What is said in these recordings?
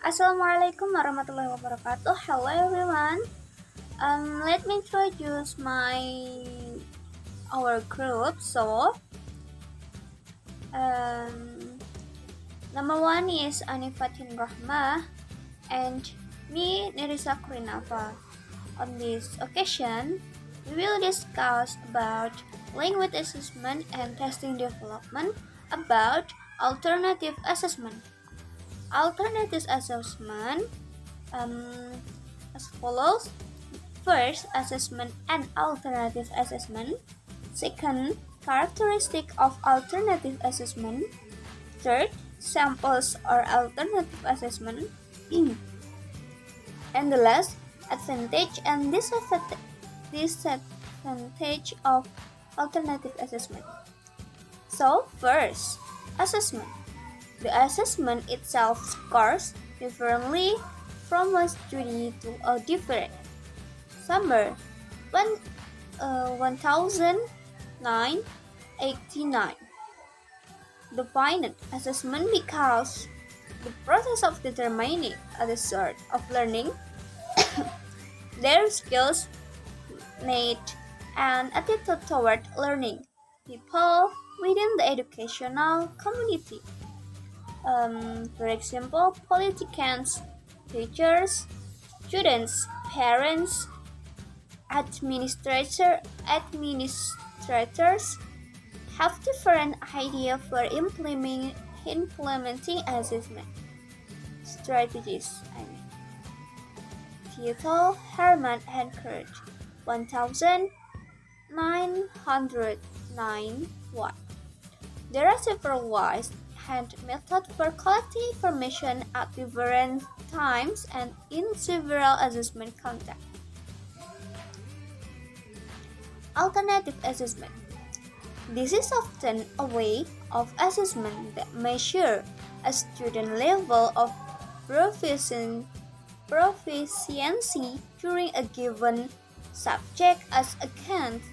Assalamualaikum warahmatullahi wabarakatuh. Hello everyone. Let me introduce our group. Um, Number one is Anisfatin Rohmah and me, Nerisa Quri Nafa. On this occasion, we will discuss about language assessment and testing development about alternative assessment. Alternative assessment as follows. First, assessment and alternative assessment. Second, characteristic of alternative assessment. Third, samples or alternative assessment. And the last, advantage and disadvantage of alternative assessment. So first, assessment. The assessment itself scores differently from one student to a different. Number 1989. The final assessment because the process of determining the sort of learning, their skills, need, and attitude toward learning, people within the educational community. For example, politicians, teachers, students, parents, administrators have different ideas for implementing assessment strategies. Title Herman and Kurt 1991. There are several ways and methods for collecting information at different times and in several assessment contexts. Alternative assessment. This is often a way of assessment that measures a student level of proficiency during a given subject as against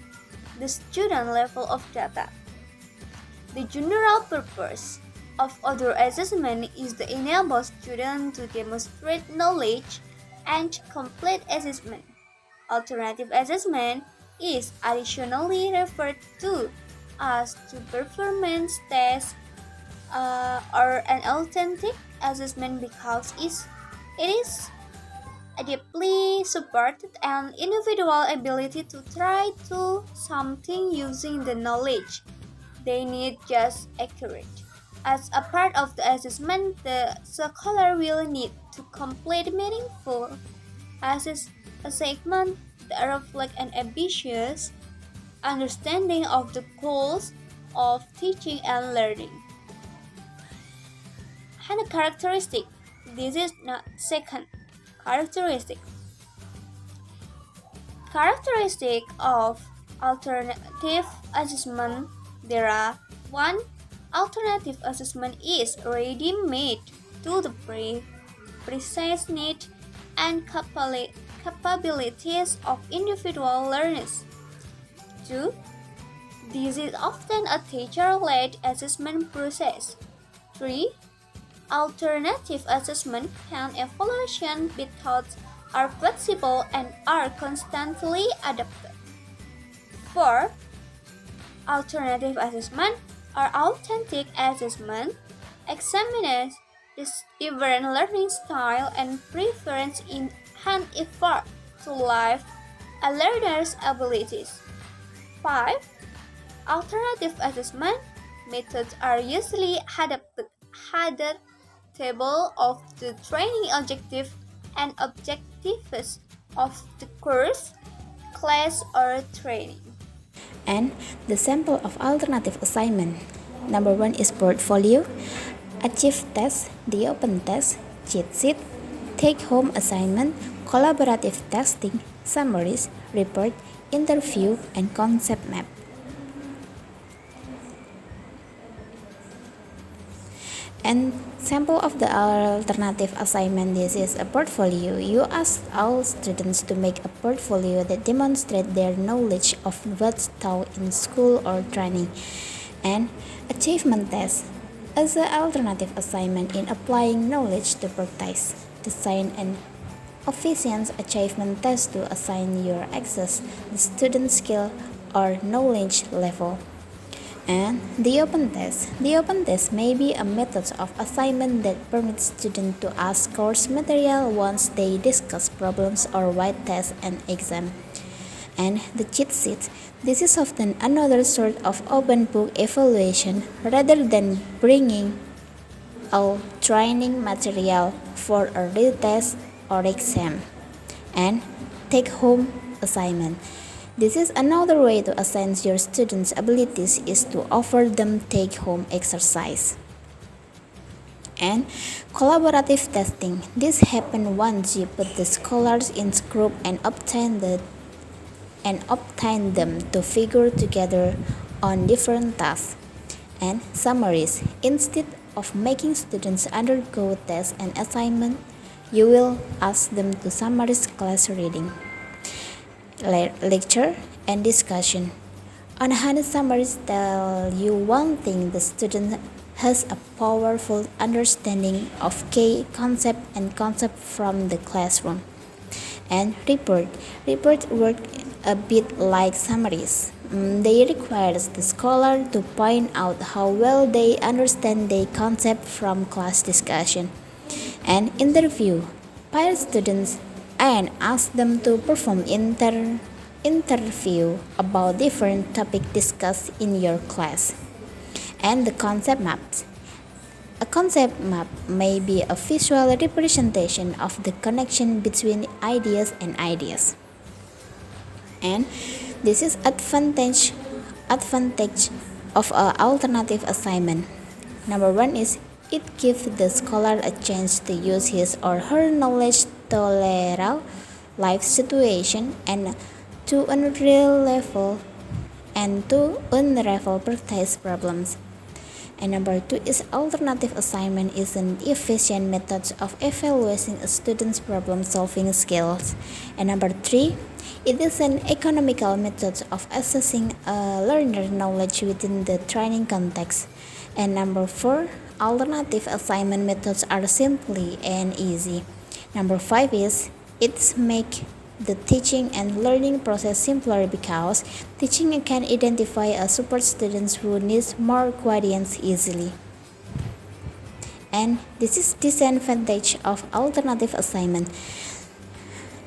the student level of data. The general purpose of other assessment is to enable students to demonstrate knowledge and complete assessment. Alternative assessment is additionally referred to as to performance test or an authentic assessment because it is a deeply supported an individual ability to try to something using the knowledge they need just accurate. As a part of the assessment, the scholar will need to complete meaningful assessment that reflect an ambitious understanding of the goals of teaching and learning. And a characteristic. This is not second characteristic. Characteristic of alternative assessment. There are 1. Alternative assessment is ready-made to the precise needs and capabilities of individual learners. 2. This is often a teacher-led assessment process. 3. Alternative assessment and evaluation methods are flexible and are constantly adapted. 4. Alternative assessment or authentic assessment examines different learning style and preference in an effort to live a learner's abilities. 5. Alternative assessment methods are usually adaptable of the training objective and objectives of the course, class, or training. And the sample of alternative assignment. Number 1 is portfolio, achieve test, the open test, cheat sheet, take-home assignment, collaborative testing, summaries, report, interview, and concept map. And sample of the alternative assignment, this is a portfolio. You ask all students to make a portfolio that demonstrates their knowledge of what's taught in school or training. And achievement test. as an alternative assignment in applying knowledge to practice. Design an efficient achievement test to assign your access the student skill or knowledge level. And the open test. The open test may be a method of assignment that permits students to ask course material once they discuss problems or write tests and exam. And the cheat sheet. This is often another sort of open book evaluation rather than bringing all training material for a real test or exam. And take home assignment. This is another way to assess your students' abilities is to offer them take-home exercise. And collaborative testing. This happens once you put the scholars in group and obtain them to figure together on different tasks. And summaries. Instead of making students undergo tests and assignment, you will ask them to summarize class reading, lecture, and discussion. Unhonest summaries tell you one thing: the student has a powerful understanding of key concept from the classroom. And report work a bit like summaries. They require the scholar to point out how well they understand the concept from class discussion. And interview pair students and ask them to perform interview about different topics discussed in your class. And the concept maps. A concept map may be a visual representation of the connection between ideas and ideas. And this is advantage of an alternative assignment. Number one is it gives the scholar a chance to use his or her knowledge to real life situation and to unravel practice problems. And number two is alternative assignment is an efficient method of evaluating a student's problem-solving skills. And number three, it is an economical method of assessing a learner's knowledge within the training context. And number four, alternative assignment methods are simply and easy. Number five is it's make the teaching and learning process simpler because teaching can identify a support students who needs more guidance easily. And this is disadvantage of alternative assignment.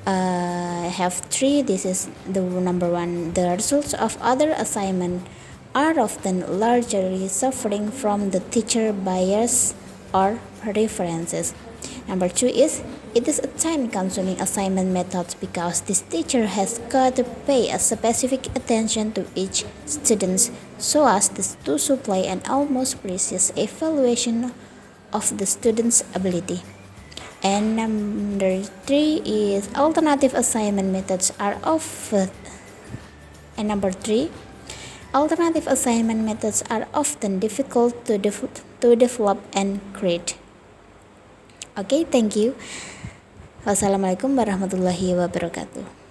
I have three. This is the number one. The results of other assignment are often largely suffering from the teacher bias or references. Number two is it is a time-consuming assignment method because this teacher has got to pay a specific attention to each student so as to supply an almost precise evaluation of the student's ability. And number three is alternative assignment methods are often. And number three, alternative assignment methods are often difficult to develop and create. Okay, thank you. Wassalamualaikum warahmatullahi wabarakatuh.